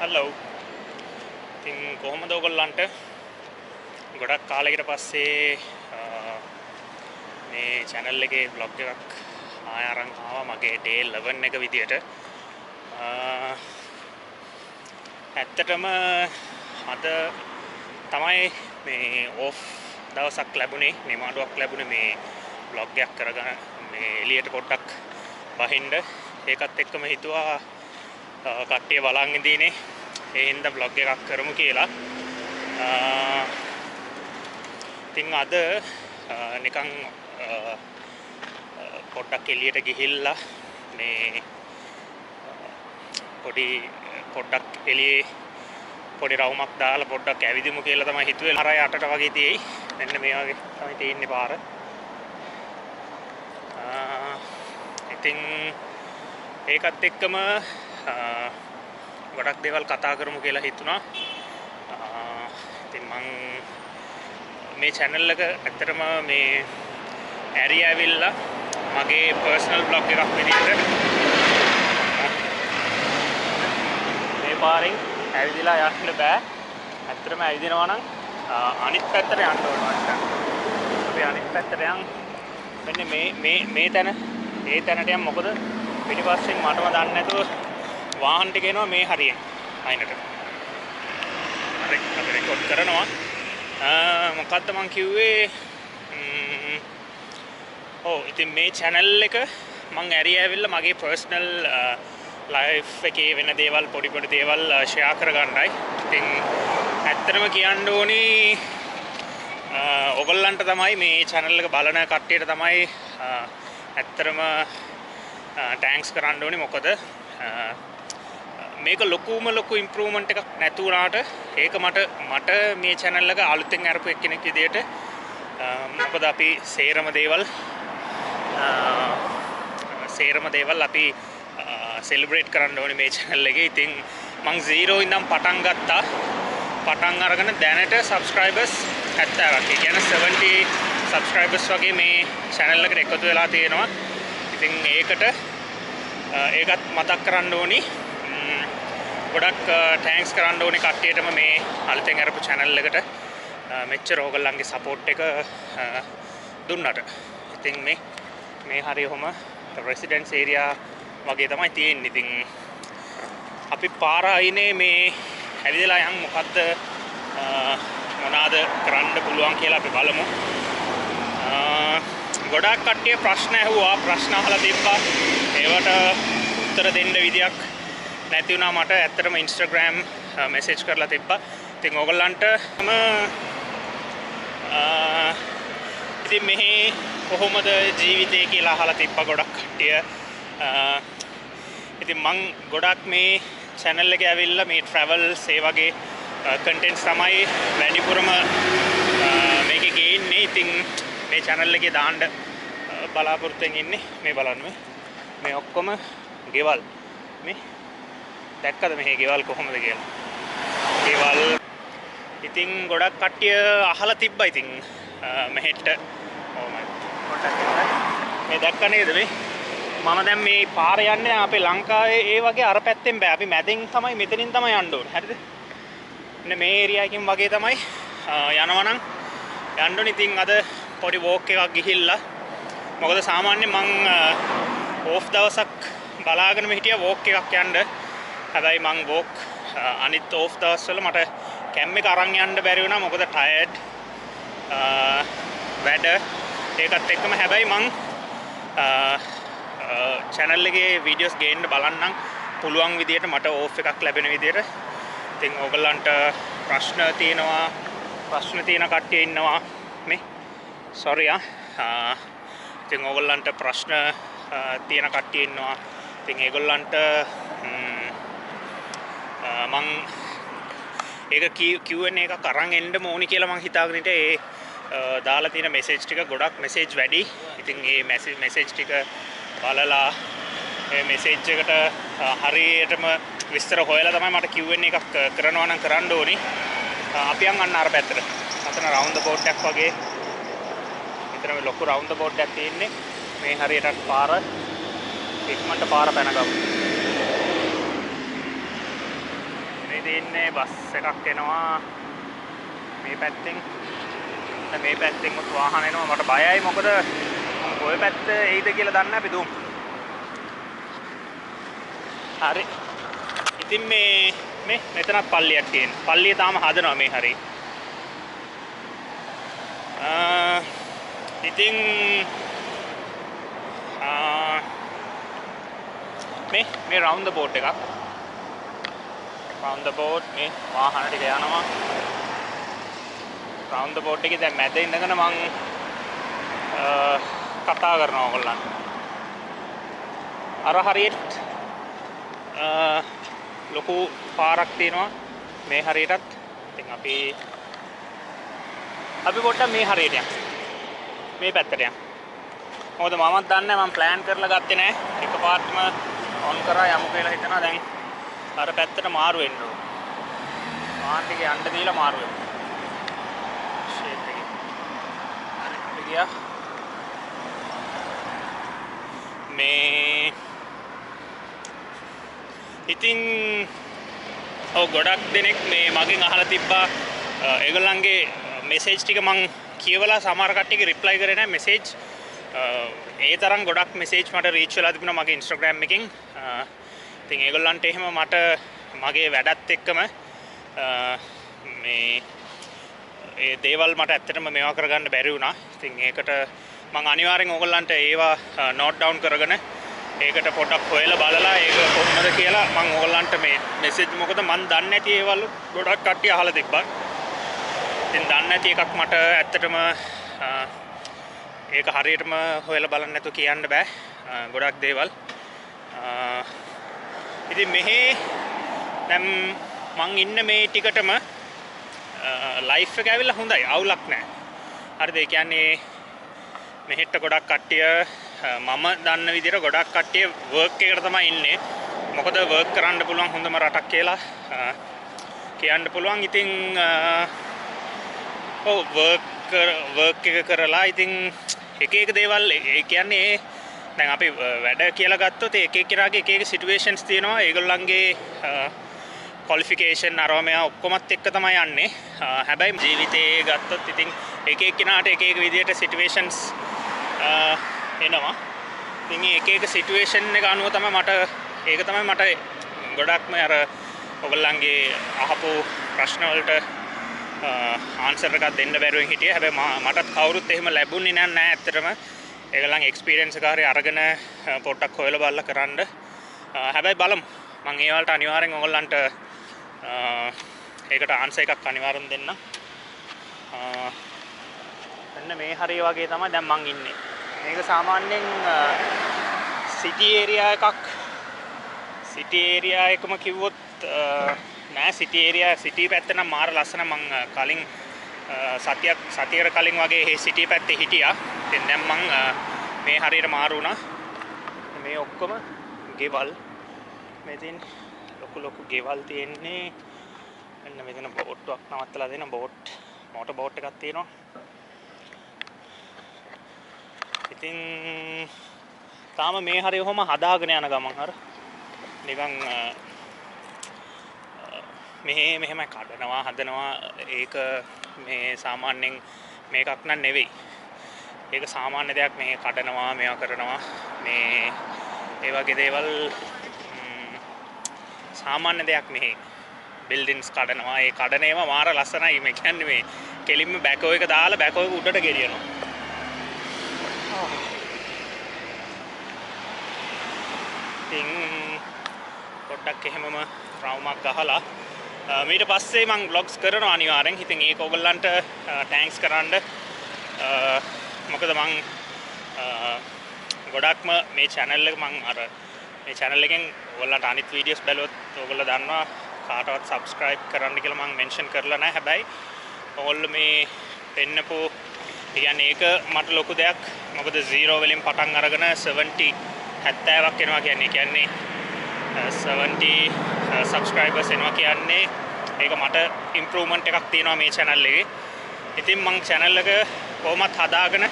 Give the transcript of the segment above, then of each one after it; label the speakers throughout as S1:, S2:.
S1: hello. ඉතින් කොහොමද ඔයගොල්ලන්ට ගොඩක් කාලයකට පස්සේ මේ channel එකේ vlog එකක් ආය අරන් ආවා මගේ day 11 එක විදියට. ඇත්තටම අද තමයි මේ off දවසක් ලැබුණේ, නිමාඩුවක් ලැබුණේ මේ vlog එකක් කරගෙන මේ එළියට පොඩ්ඩක් බහින්න. ඒකත් එක්කම හිතුවා කට්ටිය බලන් ඉඳීනේ. ඒ හින්දා vlog එකක් කරමු කියලා. ඉතින් අද නිකන් පොඩ්ඩක් එළියට ගිහිල්ලා මේ පොඩ්ඩක් එළියේ පොඩි රවුමක් දාලා පොඩ්ඩක් ඇවිදිමු කියලා තමයි හිතුවේ. අර 8ට වගේ තියෙයි. මෙන්න මේ වගේ තමයි තියෙන්නේ පාර. ඉතින් ඒකත් එක්කම ගොඩක් දේවල් කතා කරමු කියලා හිතුණා. ඉතින් මම මේ channel එක ඇත්තටම මේ ඇරි ඇවිල්ලා මගේ personal blog එකක් විදිහට මේ පාරෙන් ඇවිදලා යන්න බෑ. ඇත්තටම ඇවිදිනවා නම් අනිත් පැත්තට යන්න ඕනවා. අපි අනිත් පැත්තට යන් මෙන්න මේ තැනට යන් මොකද පිටිපස්සෙන් මටම දන්නේ නැතුව වාහන ටික එනවා මේ හරියෙන් අයිනට. හරි අපි රෙකෝඩ් කරනවා. මොකද්ද මං කිව්වේ? ඉතින් මේ channel එක මං ඇරිය ඇවිල්ලා මගේ personal life එකේ වෙන දේවල් පොඩි දේවල් share කරගන්නයි. ඉතින් ඇත්තටම කියන්න ඕනි ඔයගොල්ලන්ට තමයි මේ channel එක බලන කට්ටියට තමයි ඇත්තටම thanks කරන්න ඕනි. මොකද මේක ලොකු ඉම්ප්‍රූව්මන්ට් එකක් නැති වුණාට ඒක මට මේ channel එක අලුතෙන් අරපු එක්කෙනෙක් විදියට මොකද අපි සේරම දේවල් අපි සෙලිබ්‍රේට් කරන්න ඕනේ මේ channel එකේ. ඉතින් මං 0 ඉඳන් පටන් ගත්තා. පටන් අරගෙන දැනට subscribers 70ක්. ඒ කියන්නේ 70 subscribers වගේ මේ channel එකට එකතු වෙලා තියෙනවා. ඉතින් ඒකත් මතක් කරන්න ඕනි. ගොඩක් thanks කරන්න ඕනේ කට්ටියටම මේ අලුතෙන් අරපු channel එකට මෙච්චර ඕගොල්ලන්ගේ support එක දුන්නට. ඉතින් මේ හරිය ඔහම residence area වගේ තමයි තියෙන්නේ. ඉතින් අපි පාර අයිනේ මේ ඇවිදලා යන් මොකද්ද මොනවාද කරන්න පුළුවන් කියලා අපි බලමු. ගොඩක් කට්ටිය ප්‍රශ්න ඇහුවා, ප්‍රශ්න අහලා තිබ්බා. ඒවට උත්තර දෙන්න විදියක් නැති වුණා මට. ඇත්තටම Instagram message කරලා තිබ්බා. ඉතින් ඕගොල්ලන්ට ඉතින් මෙහි කොහොමද ජීවිතය කියලා අහලා තිබ්බා ගොඩක් කට්ටිය. ඉතින් මං ගොඩක් මේ channel එකේ ඇවිල්ලා මේ travels ඒ වගේ contents තමයි වැඩිපුරම මේකේ ගේන්නේ. ඉතින් මේ channel එකේ දාන්න බලාපොරොත්තුෙන් ඉන්නේ. මේ බලන්න මේ ඔක්කොම ගෙවල්. මේ දැක්කද මේ ගෙවල් කොහොමද කියලා? ගෙවල් ඉතින් ගොඩක් කට්ටිය අහලා තිබ්බා. ඉතින් මෙහෙට මේ දැක්ක නේද මේ? මම දැන් මේ පාර යන්නේ අපේ ලංකාවේ ඒ වගේ අර පැත්තෙන් බෑ. අපි මැදෙන් තමයි මෙතනින් තමයි යන්න ඕනේ. හරිද? මේ ඒරියා එකකින් වගේ තමයි යනවා නම් යන්න ඕනේ. ඉතින් අද පොඩි walk එකක් ගිහිල්ලා මොකද සාමාන්‍යයෙන් මං off දවසක් බලාගෙනම හිටියා walk එකක් යන්න. හැබැයි මං walk අනිත් off දවස්වල මට කැම් එක අරන් යන්න බැරි වුණා. මොකද tired වැඩ ඒකත් එක්කම. හැබැයි මං channel එකේ videos ගේන්න බලන්නම් පුළුවන් විදියට මට off එකක් ලැබෙන විදියට. ඉතින් ඕගොල්ලන්ට ප්‍රශ්න තියෙන කට්ටිය ඉන්නවා මේ. sorry ඉතින් ඕගොල්ලන්ට ප්‍රශ්න තියෙන කට්ටිය ඉන්නවා. ඉතින් ඒගොල්ලන්ට මං ඒක Q&A එකක් අරන් එන්න ඕනි කියලා මං හිතාගෙන හිටියේ. දාලා තියෙන message ටික ගොඩක් message වැඩි. ඉතින් මේ message ටික බලලා මේ message එකට හරියටම විස්තර හොයලා තමයි මට Q&A එකක් කරනවා නම් කරන්න ඕනි. අපි යන් අර පැත්තට. අතන round the board එකක් වගේ. මෙතන මේ ලොකු round the board එකක් තියෙන්නේ. මේ හරියට පාර ඉක්මනට පාර පැන ගමු. මේ දෙන්නේ බස් එකක් එනවා මේ පැත්තෙන්. මේ පැත්තෙන් උත් වාහන එනවා. මට බයයි මොකද මම ඔය පැත්ත එයිද කියලා දන්නේ නැහැ අපි දුමු. හරි. ඉතින් මේ මෙතනත් පල්ලියක් තියෙනවා. පල්ලිය තාම හදනවා මේ හරිය. ඉතින් මේ round the boat එකක්. round the boat මේ වාහන ටික යනවා. round the boat එකේ දැන් මැද ඉඳගෙන මං කතා කරනවා ඔයගොල්ලන්ට. අර හරියට ලොකු පාරක් තියෙනවා මේ හරියටත්. ඉතින් අපි පොඩ්ඩක් මේ හරියට යමු. මේ පැත්තට යමු. මොකද මමත් දන්නේ නැහැ මම ප්ලෑන් කරලා ගත්තේ නැහැ. එකපාරටම ඔන් කරා යමු කියලා හිතනවා. දැන් අර පැත්තට මාරු වෙන්න ඕන. වාහන ටික යන්න දීලා මාරු වෙමු. ෂේප් එකේ. හරි අපි ගියා. මේ ඉතින් ගොඩක් දෙනෙක් මේ මගෙන් අහලා තිබ්බා ඒගොල්ලන්ගේ මෙසේජ් ටික මං කියවලා සමහර කට්ටියගේ රිප්ලයි කරේ නැහැ මෙසේජ්. ඒ තරම් ගොඩක් මෙසේජ් මට රීච් වෙලා තිබුණා මගේ Instagram එකෙන්. ඉතින් ඒගොල්ලන්ට එහෙම මට මගේ වැඩත් එක්කම මේ ඒ දේවල් මට ඇත්තටම මේවා කරගන්න බැරි වුණා. ඉතින් ඒකට මම අනිවාර්යෙන් ඕගොල්ලන්ට ඒවා නෝට් ඩවුන් කරගෙන ඒකට පොඩ්ඩක් හොයලා බලලා ඒක කොහොමද කියලා මම ඕගොල්ලන්ට මේ මෙසේජ් මොකද මම දන්නේ නැති ඒවල් ගොඩක් කට්ටිය අහලා තිබ්බා. ඉතින් දන්නේ නැති එකක් මට ඇත්තටම ඒක හරියටම හොයලා බලන්න නැතුව කියන්න බෑ. ගොඩක් දේවල්. ඉතින් මෙහි දැන් මං ඉන්න මේ ටිකටම ලයිෆ් එක ඇවිල්ලා හොඳයි. අවුලක් නැහැ. හරිද? ඒ කියන්නේ මෙහෙට ගොඩක් කට්ටිය මම දන්න විදිහට ගොඩක් කට්ටිය වර්ක් එකකට තමයි ඉන්නේ. මොකද වර්ක් කරන්න පුළුවන් හොඳම රටක් කියලා කියන්න පුළුවන්. ඉතින් වර්ක් එක කරලා ඉතින් එක දේවල් ඒ කියන්නේ දැන් අපි වැඩ කියලා ගත්තොත් එක එක්කෙනාගේ එක සිටුේෂන්ස් තියෙනවා. ඒගොල්ලන්ගේ ක්වොලිෆිකේෂන් අරම මෙයා ඔක්කොමත් එක්ක තමයි යන්නේ. හැබැයි ජීවිතේ ගත්තොත් ඉතින් එක එක්කෙනාට එක විදිහට සිටුේෂන්ස් එනවා. ඉතින් එක සිටුේෂන් එක අනුව තමයි මට ගොඩක්ම අර ඔයගොල්ලන්ගේ අහපු ප්‍රශ්න වලට ආන්සර් එකක් දෙන්න බැරුවෙන් හිටියේ. හැබැයි මටත් කවුරුත් එහෙම ලැබුණේ නැහැ ඇත්තටම. ඒගොල්ලන්ගේ එක්ස්පීරියන්ස් එක හරිය අරගෙන පොඩ්ඩක් හොයලා බලලා කරන්න. හැබැයි බලමු. මම ඒ වලට අනිවාර්යෙන් ඔයගොල්ලන්ට ඒකට ආන්සර් එකක් අනිවාර්යෙන් දෙන්න. එන්න මේ හරිය වගේ තමයි දැන් මං ඉන්නේ. මේක සාමාන්‍යයෙන් සිටි ඒරියා එකක්. සිටි ඒරියා එකම කිව්වොත් නෑ සිටි පැත්ත නම් මාර ලස්සන. මං කලින් සතියකට කලින් වගේ මේ සිටි පැත්තේ හිටියා. ඉතින් දැන් මං මේ හරියට මාරු වුණා. මේ ඔක්කොම ගෙවල්. මෙතෙන් ලොකු ගෙවල් තියෙන්නේ. මෙන්න මෙතන බෝට්ටුවක් නවත්තලා දෙන මෝටර් බෝට් එකක් තියෙනවා. ඉතින් තාම මේ හරිය කොහොම හදාගෙන යන ගමන් අර නිකන් මෙහෙම කඩනවා හදනවා. ඒක මේ සාමාන්‍යයෙන් මේකක් නන් නෙවෙයි. ඒක සාමාන්‍ය දෙයක්. මේ කඩනවා මේවා කරනවා මේ ඒ වගේ දේවල් සාමාන්‍ය දෙයක්. මෙහි බිල්ඩින්ග්ස් කඩනවා. ඒ කඩන ඒවා මාර ලස්සනයි. මේ කියන්නේ මේ කෙලින්ම බෑකෝ එක දාලා බෑකෝ එක උඩට ගෙනියනවා. ඉතින් පොඩ්ඩක් එහෙමම රවුමක් ගහලා ඊට පස්සේ මම vlogs කරනවා අනිවාර්යෙන්. ඉතින් ඒක ඔයගොල්ලන්ට තෑන්ක්ස් කරන්න. මොකද මම ගොඩක්ම මේ channel එක මේ channel එකෙන් ඔයගොල්ලන්ට අනිත් වීඩියෝස් බැලුවොත් ඔයගොල්ලෝ දන්නවා කාටවත් subscribe කරන්න කියලා මම mention කරලා නැහැ. හැබැයි ඔයගොල්ලෝ මේ පෙන්නපු කියන්නේ ඒක මට ලොකු දෙයක්. මොකද 0 වලින් පටන් අරගෙන 70ක් එනවා කියන්නේ 70 subscribers එනවා කියන්නේ ඒක මට improvement එකක් තියෙනවා මේ channel එකේ. ඉතින් මම channel එක කොහොමත් හදාගෙන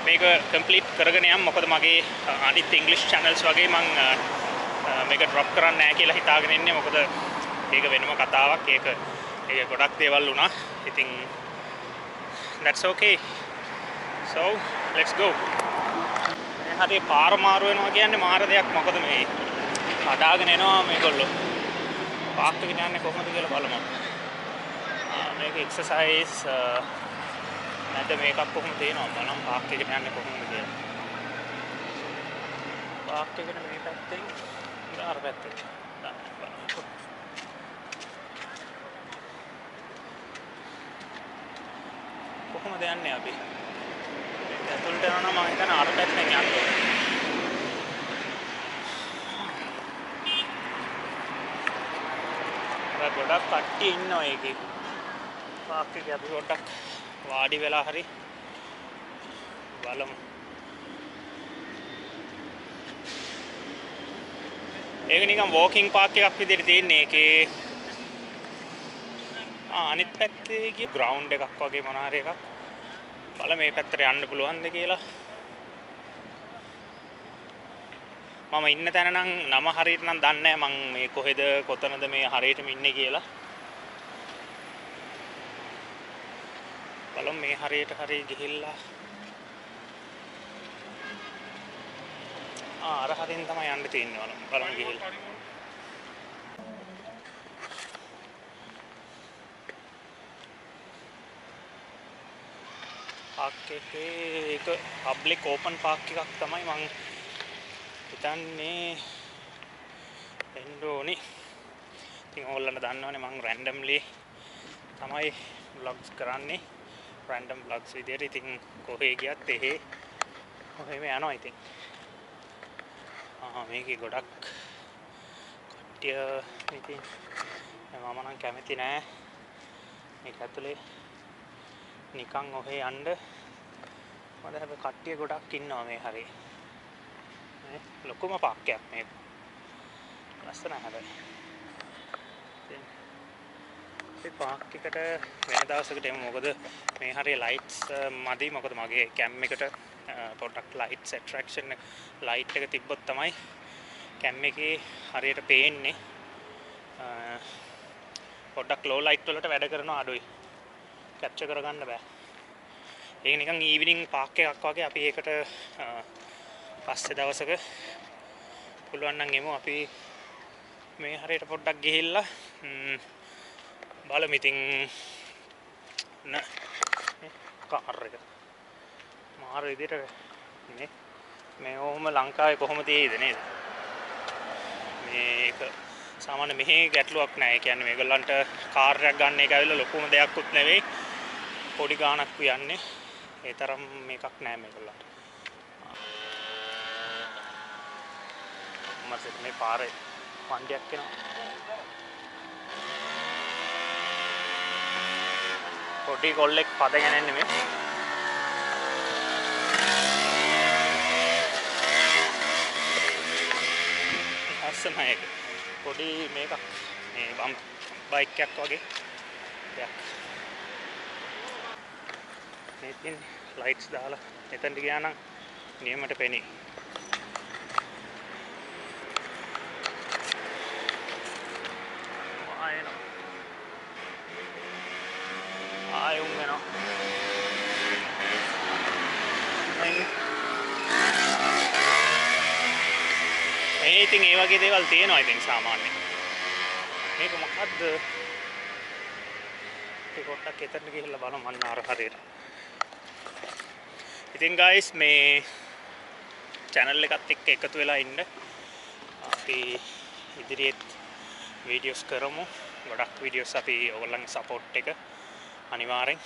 S1: මේක complete කරගෙන යම්. මොකද මගේ අනිත් English channels වගේ මම මේක drop කරන්නේ නැහැ කියලා හිතාගෙන ඉන්නේ. මොකද ඒක වෙනම කතාවක්. ඒක ගොඩක් දේවල් වුණා. ඉතින් that's okay. So let's go. මේ හරිය පාර මාරු වෙනවා කියන්නේ මාර දෙයක්. මොකද මේ හදාගෙන එනවා මේගොල්ලෝ. පාක් එකට යන්නේ කොහොමද කියලා බලමු. මේක එක්සර්සයිස් නැද්ද මේකක් කොහොමද තේනවා බලන්න පාක් එකට යන්නේ කොහොමද කියලා. පාක් එකට මේ පැත්තෙන් අර පැත්තට. කොහොමද යන්නේ අපි? ඇතුළට යනවා නම් මම හිතන්නේ අර පැත්තෙන් යන්න ඕනේ. ගොඩක් කට්ටිය ඉන්නවා ඒකේ. පාක් එකේ අපි පොඩ්ඩක් වාඩි වෙලා හරි බලමු. ඒක නිකන් වෝකින් පාක් එකක් විදිහට තියෙන්නේ. ඒකේ අනිත් පැත්තේ ගිය ග්‍රවුන්ඩ් එකක් වගේ මොන හරි එකක්. බල මේ පැත්තට යන්න පුළුවන්ද කියලා. මම ඉන්න තැන නම් නම හරියට නම් දන්නේ නැහැ. මම මේ කොහෙද කොතනද මේ හරියටම ඉන්නේ කියලා. බලමු මේ හරියට හරිය ගිහිල්ලා. අර හරියෙන් තමයි යන්න තියෙන්නේ. බලමු ගිහිල්ලා. පාක් එකේ ඒක පබ්ලික් ඕපන් පාක් එකක් තමයි මම හිතන්නේ එන්න ඕනි. ඉතින් ඕගොල්ලන්ට දන්නවනේ මම රැන්ඩම්ලි තමයි vlogs කරන්නේ. රැන්ඩම් vlogs විදියට. ඉතින් කොහේ ගියත් එහෙ කොහෙම යනවා ඉතින්. මේකේ ගොඩක් කට්ටිය ඉතින් මම නම් කැමති නෑ මේක ඇතුලේ නිකන් ඔහේ යන්න. මොකද හැබැයි කට්ටිය ගොඩක් ඉන්නවා මේ හරිය. ලොකුම පාක්කයක් මේක. ලස්සනයි හැබැයි. මේ පාක් එකට වෙන දවසකට එමු. මොකද මේ හරිය ලයිට්ස් මදි. මොකද මගේ කැම් එකට පොඩ්ඩක් ලයිට්ස් ඇට්‍රැක්ෂන් ලයිට් එක තිබ්බොත් තමයි කැම් එකේ හරියට පේන්නේ. පොඩ්ඩක් ලෝ ලයිට් වලට වැඩ කරනවා අඩුයි. කැප්චර් කරගන්න බෑ. ඒක නිකන් ඊවිනිං පාක් එකක් වගේ. අපි ඒකට පස්සේ දවසක පුළුවන් නම් එමු. අපි මේ හරියට පොඩ්ඩක් ගිහිල්ලා බලමු. ඉතින් කාර් එක මාර විදිහට මේ ඕම ලංකාවේ කොහොම තියෙයිද නේද? මේක සාමාන්‍ය මෙහි ගැටලුවක් නැහැ. ඒ කියන්නේ මේගොල්ලන්ට කාර් එකක් ගන්න එක ඇවිල්ලා ලොකුම දෙයක්වත් නෙවෙයි. පොඩි ගාණක් යන්නේ. ඒ තරම් මේකක් නැහැ මේගොල්ලන්ට. මම මේ පාරේ වண்டிයක් එනවා. පොඩි කොල්ලෙක් පදගෙන යන්නේ මේ. අස්සමයි ඒක. පොඩි මේකක් මේ බයික් එකක් වගේ දෙයක්. මේකෙන් ලයිට්ස් දාලා එතනට ගියා නම් නියමයට පෙනේ. ආයෙත් වෙනවා. ඉතින් ඒ වගේ දේවල් තියෙනවා ඉතින් සාමාන්‍යයෙන්. මේක මොකද්ද? ඒක පොඩ්ඩක් එතනට ගිහිල්ලා බලමු මන්න අර හරියට. ඉතින් guys මේ channel එකත් එක්ක එකතු වෙලා ඉන්න. අපි ඉදිරියට වීඩියෝස් කරමු. ගොඩක් වීඩියෝස් අපි ඔයගොල්ලන්ගේ සපෝට් එක අනිවාර්යෙන්.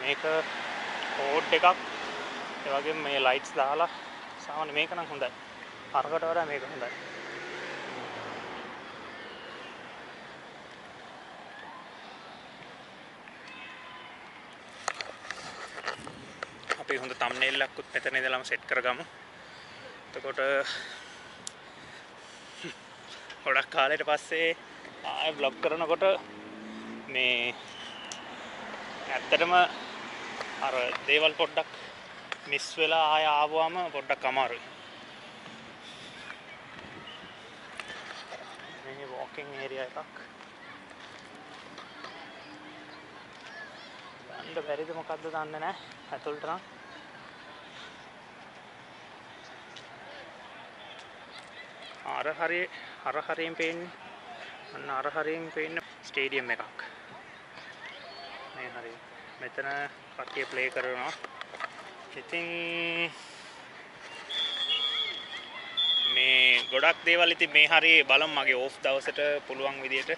S1: මේක කෝඩ් එකක් ඒ වගේම මේ ලයිට්ස් දාලා සාමාන්‍ය මේක නම් හොඳයි. අරකට වඩා මේක හොඳයි. අපි හොඳ thumbnail එකකුත් මෙතන ඉඳලාම සෙට් කරගමු. එතකොට ගොඩක් කාලෙට පස්සේ ආයෙ vlog කරනකොට මේ ඇත්තටම අර දේවල් පොඩ්ඩක් මිස් වෙලා ආය ආවම පොඩ්ඩක් අමාරුයි. walking area එකක්. යන්න බැරිද මොකද්ද දන්නේ නැහැ. ඇතුළට නම් අර හරියෙන් පේන්නේ. අන්න අර හරියෙන් පේන්නේ ස්ටේඩියම් එකක්. මේ හරිය. මෙතන කට්ටිය ප්ලේ කරනවා. ඉතින් මේ ගොඩක් දේවල් ඉතින් මේ හරිය බලමු මගේ ඕෆ් දවසට පුළුවන් විදියට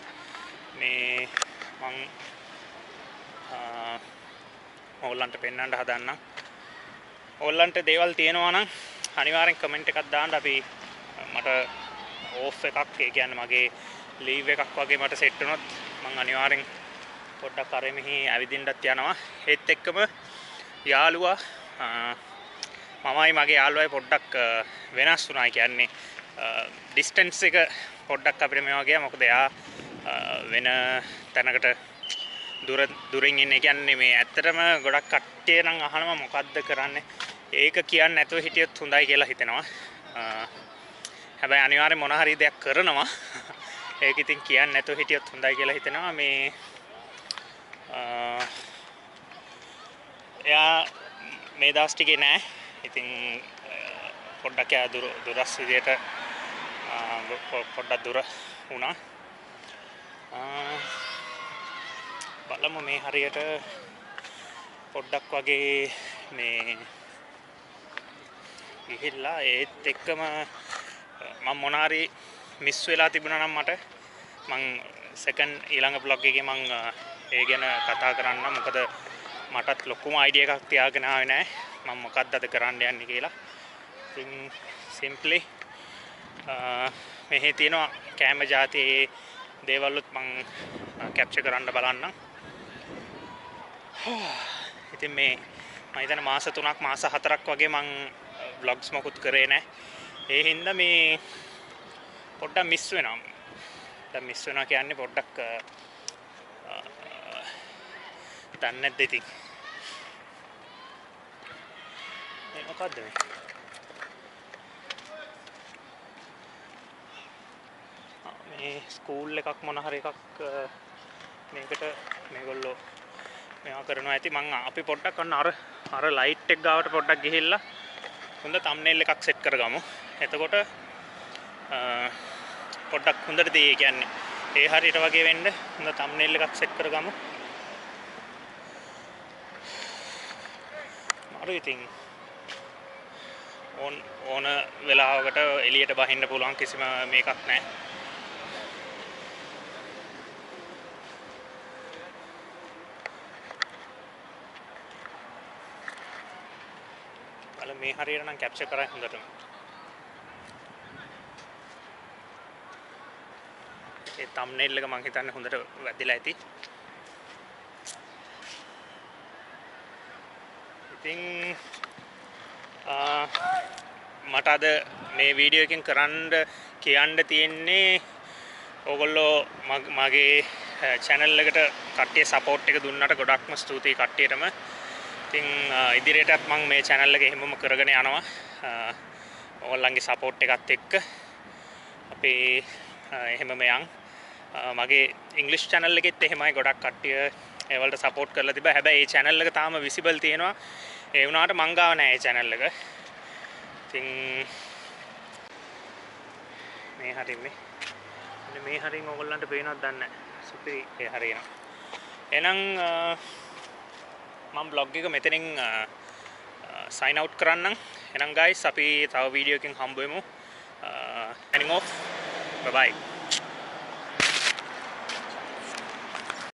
S1: මේ මං ඕගොල්ලන්ට පෙන්වන්න හදන්නම්. ඕගොල්ලන්ට දේවල් තියෙනවා නම් අනිවාර්යෙන් කමෙන්ට් එකක් දාන්න. අපි මට ඕෆ් එකක් ඒ කියන්නේ මගේ ලීව් එකක් වගේ මට සෙට් වුණොත් මං අනිවාර්යෙන් පොඩ්ඩක් අර මෙහි ඇවිදින්නත් යනවා. ඒත් එක්කම යාළුවා මමයි මගේ යාළුවයි පොඩ්ඩක් වෙනස් වුණා. කියන්නේ ඩිස්ටන්ස් එක පොඩ්ඩක් අපිට මේ වගේ මොකද එයා වෙන තැනකට දුරින් ඉන්නේ. කියන්නේ මේ ඇත්තටම ගොඩක් කට්ටිය නම් අහනවා මොකද්ද කරන්නේ. ඒක කියන්නේ නැතුව හිටියොත් හොඳයි කියලා හිතෙනවා. හැබැයි අනිවාර්යෙන් මොන හරි දෙයක් කරනවා. ඒක ඉතින් කියන්නේ නැතුව හිටියොත් හොඳයි කියලා හිතෙනවා. මේ එයා මේ දවස් ටිකේ නෑ. ඉතින් පොඩ්ඩක් යා දුරස් විදියට පොඩ්ඩක් දුර වුණා. බලමු මේ හරියට පොඩ්ඩක් වගේ මේ ගිහිල්ලා ඒත් එක්කම මම මොන හරි මිස් වෙලා තිබුණා නම් මට මං සෙකන්ඩ් ඊළඟ බ්ලොග් එකේ මං ඒ ගැන කතා කරන්න. මොකද මටත් ලොකුම අයිඩියා එකක් තියාගෙන ආවේ නැහැ මම මොකක්ද අද කරන්න යන්නේ කියලා. ඉතින් සිම්ප්ලි මෙහි තියෙනවා කැම જાතියේ දේවල්ුත් මං කැප්චර් කරන්න බලන්නම්. ඉතින් මේ මම හිතන්නේ මාස 3ක් මාස 4ක් වගේ මං vlogs මොකුත් කරේ නැහැ. ඒ හින්දා මේ පොඩ්ඩක් මිස් වෙනවා. දැන් මිස් වෙනවා කියන්නේ පොඩ්ඩක් දන්නේ නැද්ද ඉතින්. මේ මොකද්ද මේ? මේ ස්කූල් එකක් මොන හරි එකක් මේකට මේගොල්ලෝ මේවා කරනවා ඇති. අපි පොඩ්ඩක් අන්න අර ලයිට් එක ගාවට පොඩ්ඩක් ගිහිල්ලා හොඳ තම්බ්නේල් එකක් සෙට් කරගමු. එතකොට පොඩ්ඩක් හොඳට දෙයි කියන්නේ ඒ හරියට වගේ වෙන්න හොඳ තම්බ්නේල් එකක් සෙට් කරගමු. මාරු ඉතින් ඕන වෙලාවකට එළියට බහින්න පුළුවන් කිසිම මේකක් නැහැ. මේ හරියට නම් කැප්චර් කරා හොඳටම. ඒ තම්බ්නේල් එක මම හිතන්නේ හොඳට වැදිලා ඇති. ඉතින් මට අද මේ වීඩියෝ එකෙන් කියන්න තියෙන්නේ ඕගොල්ලෝ මගේ channel එකට කට්ටිය support එක දුන්නට ගොඩක්ම ස්තුතියි කට්ටියටම. ඉතින් ඉදිරියටත් මම මේ channel එක එහෙමම කරගෙන යනවා. ඕගොල්ලන්ගේ support එකත් එක්ක අපි එහෙමම යන්. මගේ English channel එකෙත් එහෙමයි ගොඩක් කට්ටිය ඒවලට support කරලා තිබ්බා. හැබැයි මේ channel එක තාම visible තියෙනවා. ඒ වුණාට මං ගාව නෑ මේ channel එක. ඉතින් මේ හරින්නේ. මේ හරින් ඕගොල්ලන්ට පේනවද දන්නේ නැහැ. සුපිරි ඒ හරියන. එහෙනම් මම vlog එක මෙතනින් sign out කරන්නම්. එහෙනම් guys අපි තව වීඩියෝ එකකින් හම්බ වෙමු. Signing off. Bye bye.